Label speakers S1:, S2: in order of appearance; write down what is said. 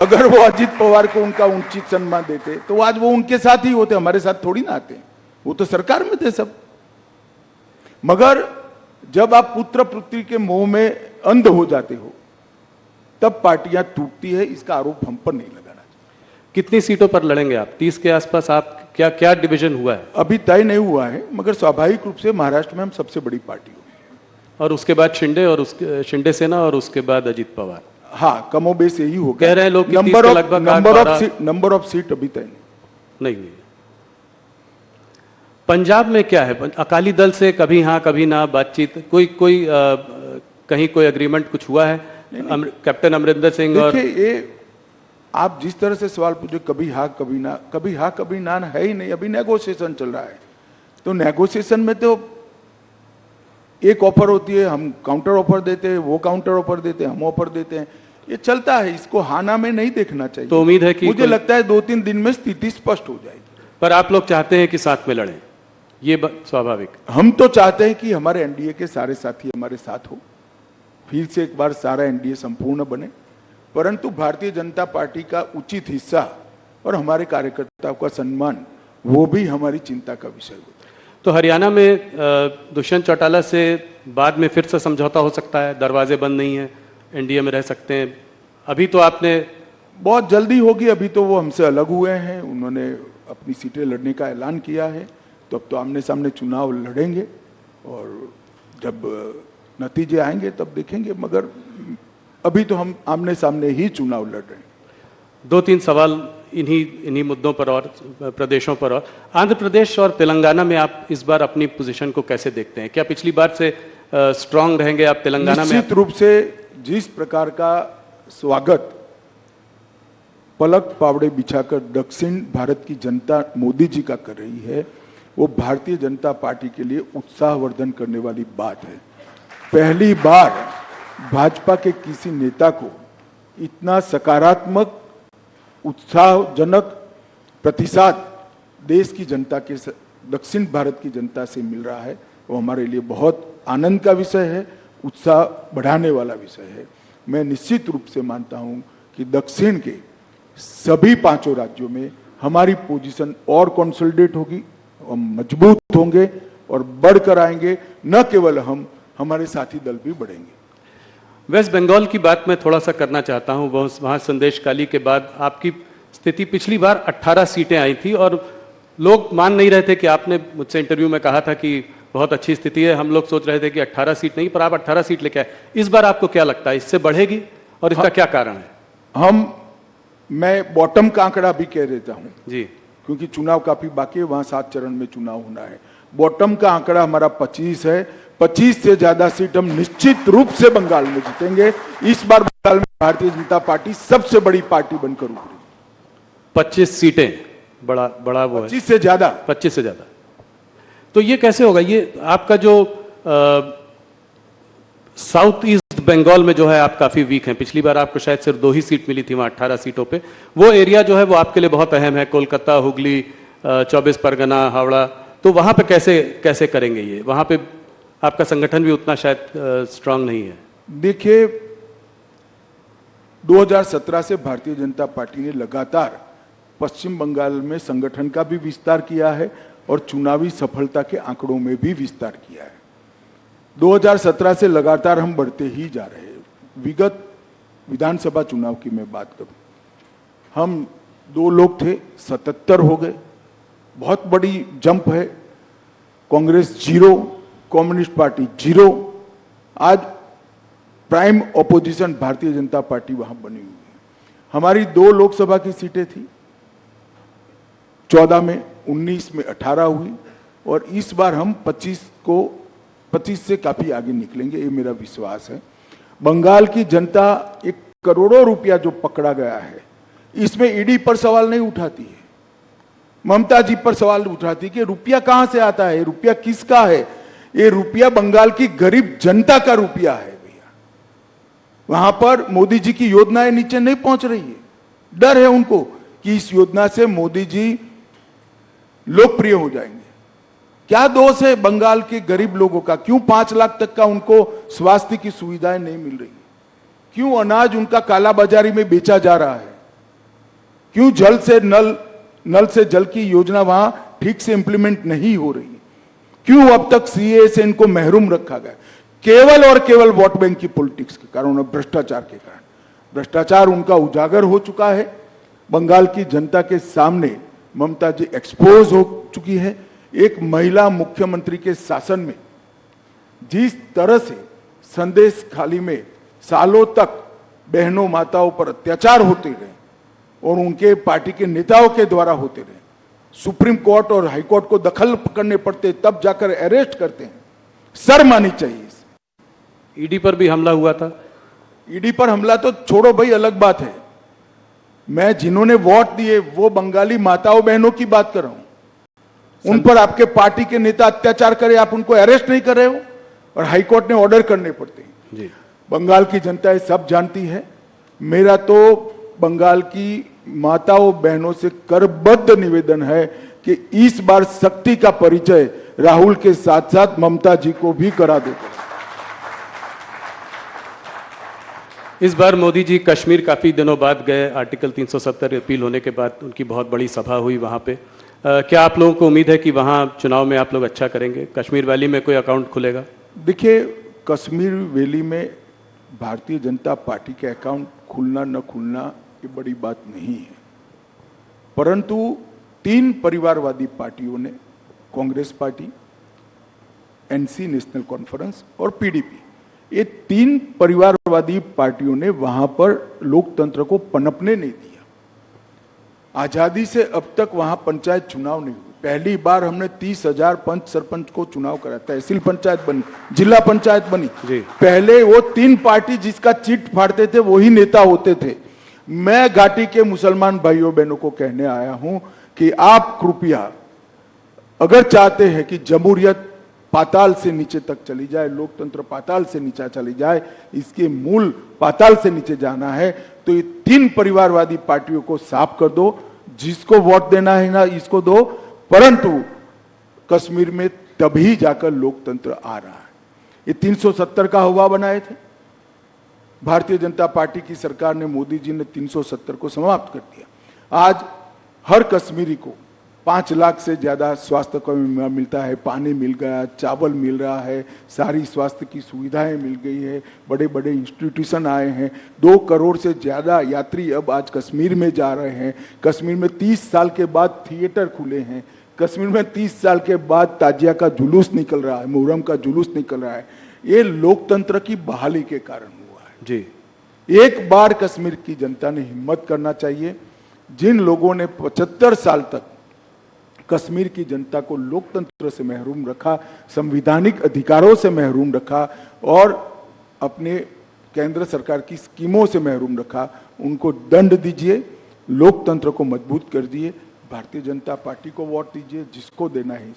S1: अगर वो अजीत पवार को उनका उचित सम्मान देते तो आज वो उनके साथ ही होते, हमारे साथ थोड़ी ना आते। वो तो सरकार में थे सब। मगर जब आप पुत्र पुत्री के मोह में अंध हो जाते हो तब पार्टियां टूटती है। इसका आरोप हम पर नहीं लगाना चाहिए।
S2: कितनी सीटों पर लड़ेंगे आप? 30 के आसपास। आप क्या क्या डिवीजन हुआ है?
S1: अभी तय नहीं हुआ है, मगर स्वाभाविक रूप से महाराष्ट्र में हम सबसे बड़ी पार्टी होगी।
S2: और उसके बाद शिंदे और उसके शिंदे सेना और उसके बाद अजीत पवार।
S1: हाँ, कमोबेश यही होगा।
S2: कह रहे हैं लोग
S1: नंबर ऑफ सीट अभी तय
S2: नहीं हुई। पंजाब में क्या है? अकाली दल से कभी हाँ कभी ना बातचीत, कहीं कोई एग्रीमेंट कुछ हुआ है? कैप्टन अमरिंदर सिंह और
S1: ये आप जिस तरह से सवाल पूछे, कभी हाँ कभी ना, कभी हाँ कभी ना है ही नहीं। अभी नेगोशिएशन चल रहा है, तो नेगोशिएशन में तो एक ऑफर होती है, हम काउंटर ऑफर देते हैं, वो काउंटर ऑफर देते हैं, हम ऑफर देते हैं, ये चलता है। इसको हाना में नहीं देखना चाहिए।
S2: तो उम्मीद है कि
S1: मुझे लगता है 2-3 दिन में स्थिति स्पष्ट हो जाएगी।
S2: पर आप लोग चाहते हैं कि साथ में लड़ें, ये स्वाभाविक।
S1: हम तो चाहते हैं कि हमारे एनडीए के सारे साथी हमारे साथ हो, फिर से एक बार सारा एनडीए संपूर्ण बने। परंतु भारतीय जनता पार्टी का उचित हिस्सा और हमारे कार्यकर्ताओं का सम्मान, वो भी हमारी चिंता का विषय होता है।
S2: तो हरियाणा में दुष्यंत चौटाला से बाद में फिर से समझौता हो सकता है? दरवाजे बंद नहीं है, एनडीए में रह सकते हैं। अभी तो आपने
S1: बहुत जल्दी होगी। अभी तो वो हमसे अलग हुए हैं, उन्होंने अपनी सीटें लड़ने का ऐलान किया है, तो अब तो आमने सामने चुनाव लड़ेंगे और जब नतीजे आएंगे तब देखेंगे। मगर अभी तो हम आमने सामने ही चुनाव लड़ रहे हैं।
S2: 2-3 सवाल इन्हीं मुद्दों पर और प्रदेशों पर। और आंध्र प्रदेश और तेलंगाना में आप इस बार अपनी पोजीशन को कैसे देखते हैं? क्या पिछली बार से स्ट्रांग रहेंगे आप तेलंगाना में?
S1: निश्चित रूप से जिस प्रकार का स्वागत पलक पावड़े बिछाकर दक्षिण भारत की जनता मोदी जी का कर रही है, वो भारतीय जनता पार्टी के लिए उत्साहवर्धन करने वाली बात है। पहली बार भाजपा के किसी नेता को इतना सकारात्मक उत्साहजनक प्रतिसाद देश की जनता के, दक्षिण भारत की जनता से मिल रहा है, वो हमारे लिए बहुत आनंद का विषय है, उत्साह बढ़ाने वाला विषय है। मैं निश्चित रूप से मानता हूं कि दक्षिण के सभी 5 राज्यों में हमारी पोजीशन और कंसोलिडेट होगी, हम मजबूत होंगे और बढ़कर आएंगे। न केवल हम, हमारे साथी दल भी बढ़ेंगे।
S2: वेस्ट बंगाल की बात मैं थोड़ा सा करना चाहता हूं। वहां संदेशकाली के बाद आपकी स्थिति, पिछली बार 18 सीटें आई थी और लोग मान नहीं रहे थे कि आपने मुझसे इंटरव्यू में कहा था कि बहुत अच्छी स्थिति है। हम लोग सोच रहे थे कि 18 सीट नहीं, पर आप 18 सीट लेके आए। इस बार आपको क्या लगता है, इससे बढ़ेगी और इसका क्या कारण है?
S1: मैं बॉटम का आंकड़ा भी कह देता हूं
S2: जी,
S1: क्योंकि चुनाव काफी बाकी है, वहां 7 चरण में चुनाव होना है। बॉटम का आंकड़ा हमारा 25 है। 25 से ज्यादा सीट हम निश्चित रूप से बंगाल में जीतेंगे। इस बार बंगाल में भारतीय जनता पार्टी सबसे बड़ी पार्टी बनकर उभरी।
S2: 25 सीटें, बड़ा वो
S1: 25 से ज्यादा।
S2: 25 से ज्यादा। तो ये कैसे होगा? ये आपका जो साउथ ईस्ट बंगाल में जो है आप काफी वीक हैं। पिछली बार आपको शायद सिर्फ 2 ही सीट मिली थी वहां 18 सीटों पे। वो एरिया जो है वो आपके लिए बहुत अहम है, कोलकाता, हुगली, 24 परगना, हावड़ा। तो वहां पे कैसे करेंगे ये? वहां पे आपका संगठन भी उतना शायद स्ट्रांग नहीं है।
S1: देखिए, 2017 से भारतीय जनता पार्टी ने लगातार पश्चिम बंगाल में संगठन का भी विस्तार किया है और चुनावी सफलता के आंकड़ों में भी विस्तार किया है। 2017 से लगातार हम बढ़ते ही जा रहे हैं। विगत विधानसभा चुनाव की मैं बात करूं, हम 2 लोग थे, 77 हो गए। बहुत बड़ी जंप है। Congress 0, communist party 0। आज prime opposition Bharatiya Janata party वहां बनी हुई है। हमारी 2 लोकसभा की सीटें थी, 14 में, 19 में 18 हुई और इस बार हम 25 से काफी आगे निकलेंगे, ये मेरा विश्वास है। बंगाल की जनता एक करोड़ों रुपया जो पकड़ा गया है, इसमें ईडी पर सवाल नहीं उठाती है, ममता जी पर सवाल उठाती है कि रुपया कहां से आता है, रुपया किसका है। ये रुपया बंगाल की गरीब जनता का रुपया है भैया। वहां पर मोदी जी की योजनाएं नीचे नहीं पहुंच रही है। डर है उनको कि इस योजना से मोदी जी लोकप्रिय हो जाएंगे। क्या दोष है बंगाल के गरीब लोगों का? क्यों 5 लाख तक का उनको स्वास्थ्य की सुविधाएं नहीं मिल रही? क्यों अनाज उनका कालाबाजारी में बेचा जा रहा है? क्यों नल से जल की योजना वहां ठीक से इंप्लीमेंट नहीं हो रही है? क्यों अब तक सीए से इनको महरूम रखा गया? केवल और केवल वोट बैंक की पॉलिटिक्स के कारण और भ्रष्टाचार के कारण। भ्रष्टाचार उनका उजागर हो चुका है। बंगाल की जनता के सामने ममता जी एक्सपोज हो चुकी है। एक महिला मुख्यमंत्री के शासन में जिस तरह से संदेश खाली में सालों तक बहनों माताओं पर अत्याचार होते रहे और उनके पार्टी के नेताओं के द्वारा होते रहे, सुप्रीम कोर्ट और हाई कोर्ट को दखल करने पड़ते, तब जाकर अरेस्ट करते हैं। शर्म आनी चाहिए।
S2: ईडी पर भी हमला हुआ था।
S1: ईडी पर हमला तो छोड़ो भाई, अलग बात है। मैं जिन्होंने वोट दिए वो बंगाली माताओं बहनों की बात कर रहा हूं। उन पर आपके पार्टी के नेता अत्याचार करे, आप उनको अरेस्ट नहीं कर रहे हो और हाईकोर्ट ने ऑर्डर करने पड़ते हैं।
S2: जी।
S1: बंगाल की जनता ये सब जानती है। मेरा तो बंगाल की माताओं बहनों से करबद्ध निवेदन है कि इस बार शक्ति का परिचय राहुल के साथ साथ ममता जी को भी करा दो।
S2: इस बार मोदी जी कश्मीर काफी दिनों बाद गए। आर्टिकल 370 अपील होने के बाद उनकी बहुत बड़ी सभा हुई वहां पे। क्या आप लोगों को उम्मीद है कि वहां चुनाव में आप लोग अच्छा करेंगे? कश्मीर वैली में कोई अकाउंट खुलेगा?
S1: देखिए, कश्मीर वैली में भारतीय जनता पार्टी के अकाउंट खुलना न खुलना ये बड़ी बात नहीं है, परंतु 3 परिवारवादी पार्टियों ने, Congress party, NC national conference और पीडीपी, ये 3 परिवारवादी पार्टियों ने वहां पर लोकतंत्र को पनपने नहीं दिया। आजादी से अब तक वहां पंचायत चुनाव नहीं हुए। पहली बार हमने 30,000 पंच सरपंच को चुनाव करा, तहसील पंचायत बनी, जिला पंचायत बनी। पहले वो 3 पार्टी जिसका चिट फाड़ते थे वही नेता होते थे। मैं घाटी के मुसलमान भाइयों बहनों को कहने आया हूं कि आप कृपया अगर चाहते हैं कि जमहूरियत पाताल से नीचे तक चली जाए, लोकतंत्र पाताल से नीचे चली जाए, इसके मूल पाताल से नीचे जाना है, तो ये 3 परिवारवादी पार्टियों को साफ कर दो। जिसको वोट देना है ना इसको दो, परंतु कश्मीर में तभी जाकर लोकतंत्र आ रहा है। ये 370 का हवा बनाए थे भारतीय जनता पार्टी की सरकार ने, मोदी जी ने 370 को समाप्त कर दिया। आज हर कश्मीरी को 5 लाख से ज्यादा स्वास्थ्य का मिलता है, पानी मिल गया, चावल मिल रहा है, सारी स्वास्थ्य की सुविधाएं मिल गई है, बड़े बड़े इंस्टीट्यूशन आए हैं। 2 करोड़ से ज्यादा यात्री अब आज कश्मीर में जा रहे हैं। कश्मीर में 30 साल के बाद थिएटर खुले हैं। कश्मीर में 30 साल के बाद ताजिया का जुलूस निकल रहा है, मुहर्रम का जुलूस निकल रहा है। ये लोकतंत्र की बहाली के कारण हुआ है।
S2: जी।
S1: एक बार कश्मीर की जनता ने हिम्मत करना चाहिए। जिन लोगों ने 75 साल तक कश्मीर की जनता को लोकतंत्र से महरूम रखा, संवैधानिक अधिकारों से महरूम रखा और अपने केंद्र सरकार की स्कीमों से महरूम रखा, उनको दंड दीजिए, लोकतंत्र को मजबूत कर दिए। भारतीय जनता पार्टी को वोट दीजिए, जिसको देना है।